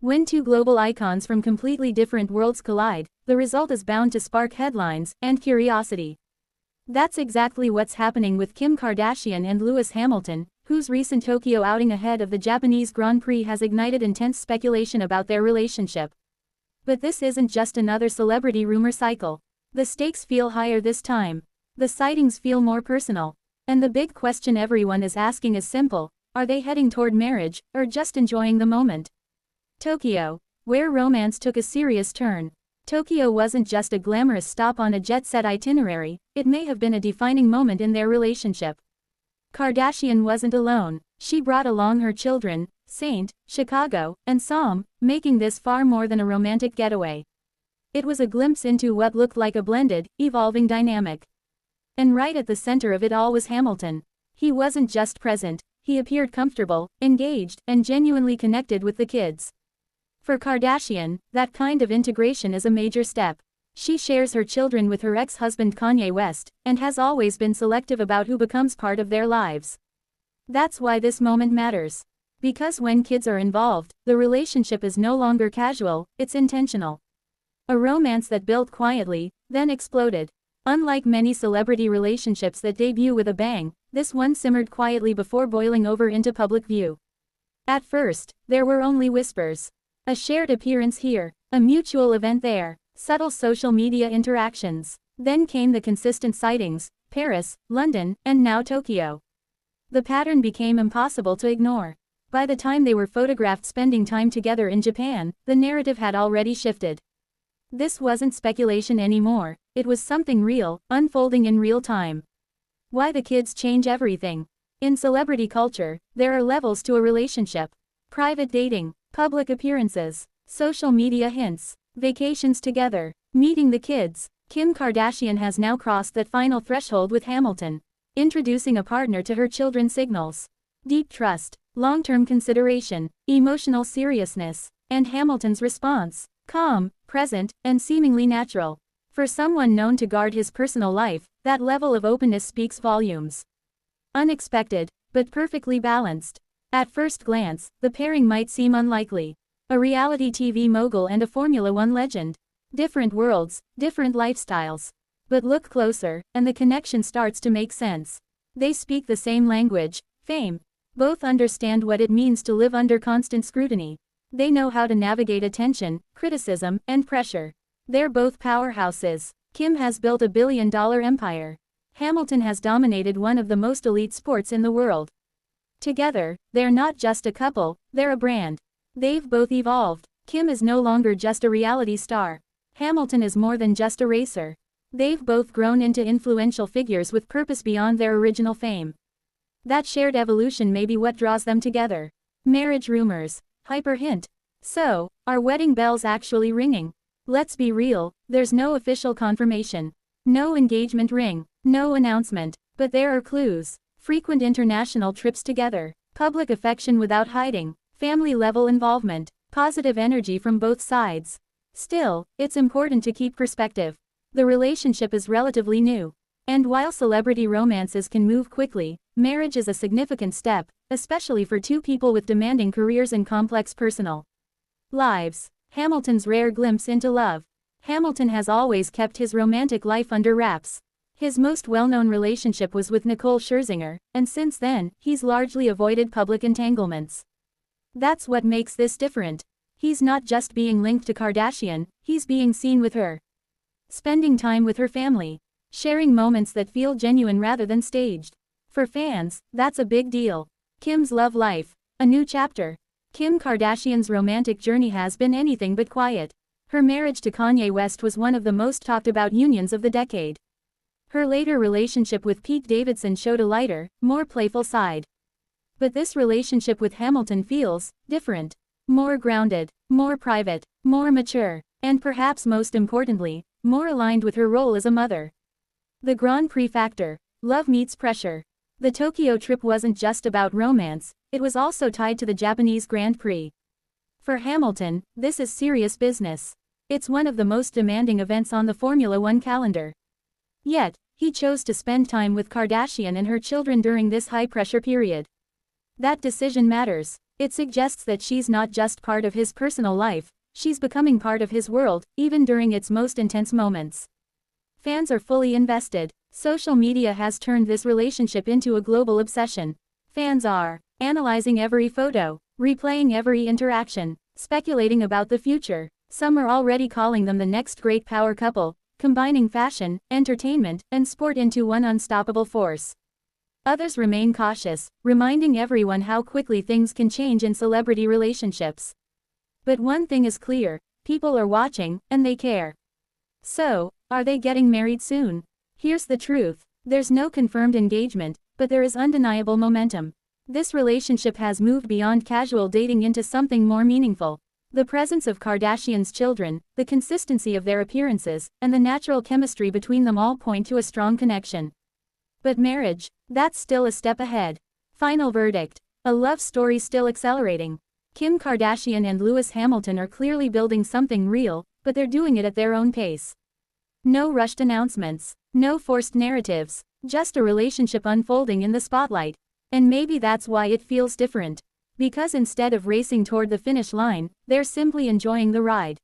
When two global icons from completely different worlds collide, the result is bound to spark headlines and curiosity. That's exactly what's happening with Kim Kardashian and Lewis Hamilton, whose recent Tokyo outing ahead of the Japanese Grand Prix has ignited intense speculation about their relationship. But this isn't just another celebrity rumor cycle. The stakes feel higher this time. The sightings feel more personal. And the big question everyone is asking is simple: are they heading toward marriage, or just enjoying the moment? Tokyo, where romance took a serious turn. Tokyo wasn't just a glamorous stop on a jet-set itinerary, it may have been a defining moment in their relationship. Kardashian wasn't alone. She brought along her children, Saint, Chicago, and Psalm, making this far more than a romantic getaway. It was a glimpse into what looked like a blended, evolving dynamic. And right at the center of it all was Hamilton. He wasn't just present, he appeared comfortable, engaged, and genuinely connected with the kids. For Kardashian, that kind of integration is a major step. She shares her children with her ex-husband Kanye West, and has always been selective about who becomes part of their lives. That's why this moment matters. Because when kids are involved, the relationship is no longer casual, it's intentional. A romance that built quietly, then exploded. Unlike many celebrity relationships that debut with a bang, this one simmered quietly before boiling over into public view. At first, there were only whispers. A shared appearance here, a mutual event there, subtle social media interactions. Then came the consistent sightings: Paris, London, and now Tokyo. The pattern became impossible to ignore. By the time they were photographed spending time together in Japan, the narrative had already shifted. This wasn't speculation anymore, it was something real, unfolding in real time. Why the kids change everything. In celebrity culture, there are levels to a relationship. Private dating, public appearances, social media hints, vacations together, meeting the kids. Kim Kardashian has now crossed that final threshold with Hamilton. Introducing a partner to her children signals deep trust, long-term consideration, emotional seriousness, and Hamilton's response: calm, present, and seemingly natural. For someone known to guard his personal life, that level of openness speaks volumes. Unexpected, but perfectly balanced. At first glance, the pairing might seem unlikely. A reality TV mogul and a Formula One legend. Different worlds, different lifestyles. But look closer, and the connection starts to make sense. They speak the same language: fame. Both understand what it means to live under constant scrutiny. They know how to navigate attention, criticism, and pressure. They're both powerhouses. Kim has built a billion-dollar empire. Hamilton has dominated one of the most elite sports in the world. Together, they're not just a couple, they're a brand. They've both evolved. Kim is no longer just a reality star. Hamilton is more than just a racer. They've both grown into influential figures with purpose beyond their original fame. That shared evolution may be what draws them together. Marriage rumors. Hyper hint. So, are wedding bells actually ringing? Let's be real, there's no official confirmation. No engagement ring. No announcement. But there are clues. Frequent international trips together. Public affection without hiding. Family-level involvement. Positive energy from both sides. Still, it's important to keep perspective. The relationship is relatively new. And while celebrity romances can move quickly, marriage is a significant step, especially for two people with demanding careers and complex personal lives. Hamilton's rare glimpse into love. Hamilton has always kept his romantic life under wraps. His most well-known relationship was with Nicole Scherzinger, and since then, he's largely avoided public entanglements. That's what makes this different. He's not just being linked to Kardashian, he's being seen with her. Spending time with her family. Sharing moments that feel genuine rather than staged. For fans, that's a big deal. Kim's love life. A new chapter. Kim Kardashian's romantic journey has been anything but quiet. Her marriage to Kanye West was one of the most talked about unions of the decade. Her later relationship with Pete Davidson showed a lighter, more playful side. But this relationship with Hamilton feels different. More grounded, more private, more mature, and perhaps most importantly, more aligned with her role as a mother. The Grand Prix factor. Love meets pressure. The Tokyo trip wasn't just about romance, it was also tied to the Japanese Grand Prix. For Hamilton, this is serious business. It's one of the most demanding events on the Formula One calendar. Yet, he chose to spend time with Kardashian and her children during this high-pressure period. That decision matters. It suggests that she's not just part of his personal life, she's becoming part of his world, even during its most intense moments. Fans are fully invested. Social media has turned this relationship into a global obsession. Fans are analyzing every photo, replaying every interaction, speculating about the future. Some are already calling them the next great power couple, combining fashion, entertainment, and sport into one unstoppable force. Others remain cautious, reminding everyone how quickly things can change in celebrity relationships. But one thing is clear, people are watching, and they care. So, are they getting married soon? Here's the truth. There's no confirmed engagement, but there is undeniable momentum. This relationship has moved beyond casual dating into something more meaningful. The presence of Kardashian's children, the consistency of their appearances, and the natural chemistry between them all point to a strong connection. But marriage, that's still a step ahead. Final verdict. A love story still accelerating. Kim Kardashian and Lewis Hamilton are clearly building something real, but they're doing it at their own pace. No rushed announcements, no forced narratives, just a relationship unfolding in the spotlight. And maybe that's why it feels different. Because instead of racing toward the finish line, they're simply enjoying the ride.